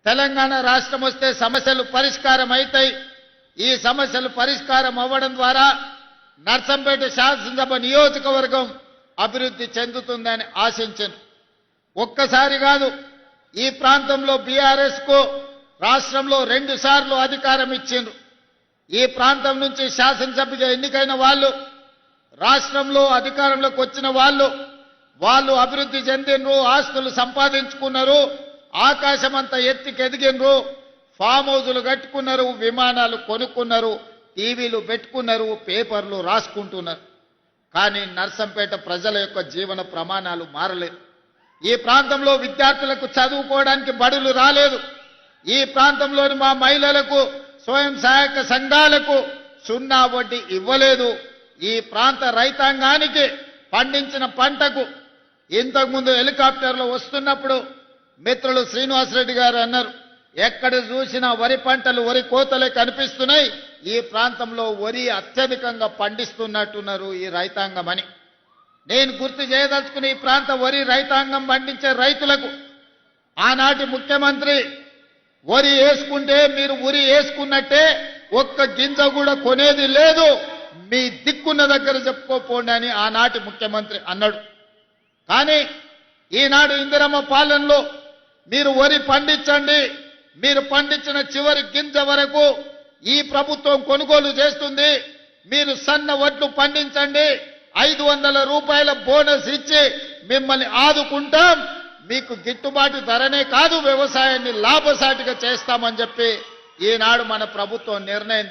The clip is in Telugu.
తెలంగాణ రాష్ట్రం వస్తే సమస్యలు పరిష్కారం అవుతాయి. ఈ సమస్యలు పరిష్కారం అవ్వడం ద్వారా నర్సంపేట శాసనసభ నియోజకవర్గం అభివృద్ధి చెందుతుందని ఆశించాను. ఒక్కసారి కాదు, ఈ ప్రాంతంలో బీఆర్ఎస్ కు రాష్ట్రంలో 2 సార్లు అధికారం ఇచ్చిండ్రు. ఈ ప్రాంతం నుంచి శాసనసభ్యుగా ఎన్నికైన వాళ్ళు, రాష్ట్రంలో అధికారంలోకి వచ్చిన వాళ్ళు అభివృద్ధి చెందినరు, ఆస్తులు సంపాదించుకున్నారు, ఆకాశమంతా ఎత్తికెదిగినరు, ఫామ్ హౌజులు కట్టుకున్నారు, విమానాలు కొనుక్కున్నారు, టీవీలు పెట్టుకున్నారు, పేపర్లు రాసుకుంటున్నారు. కానీ నర్సంపేట ప్రజల యొక్క జీవన ప్రమాణాలు మారలేదు. ఈ ప్రాంతంలో విద్యార్థులకు చదువుకోవడానికి బడులు రాలేదు. ఈ ప్రాంతంలోని మా మహిళలకు, స్వయం సహాయక సంఘాలకు 0 వడ్డీ ఇవ్వలేదు. ఈ ప్రాంత రైతాంగానికి పండించిన పంటకు ఇంతకుముందు హెలికాప్టర్లో వస్తున్నప్పుడు మిత్రులు శ్రీనివాసరెడ్డి గారు అన్నారు, ఎక్కడ చూసినా వరి పంటలు, వరి కోతలే కనిపిస్తున్నాయి, ఈ ప్రాంతంలో వరి అత్యధికంగా పండిస్తున్నట్టున్నారు ఈ రైతాంగం అని. నేను గుర్తు చేయదలుచుకుని ఈ ప్రాంత వరి రైతాంగం పండించే రైతులకు ఆనాటి ముఖ్యమంత్రి వరి వేసుకుంటే మీరు ఉరి వేసుకున్నట్టే, ఒక్క గింజ కూడా కొనేది లేదు, మీ దిక్కున్న దగ్గర చెప్పుకోపోండి అని ఆనాటి ముఖ్యమంత్రి అన్నాడు. కానీ ఈనాడు ఇందిరమ్మ పాలనలో మీరు వరి పండించండి, మీరు పండించిన చివరి గింజ వరకు ఈ ప్రభుత్వం కొనుగోలు చేస్తుంది, మీరు సన్న వడ్లు పండించండి, 500 రూపాయల బోనస్ ఇచ్చి మిమ్మల్ని ఆదుకుంటాం, మీకు గిట్టుబాటు ధరనే కాదు వ్యవసాయాన్ని లాభసాటిగా చేస్తామని చెప్పి ఈనాడు మన ప్రభుత్వం నిర్ణయం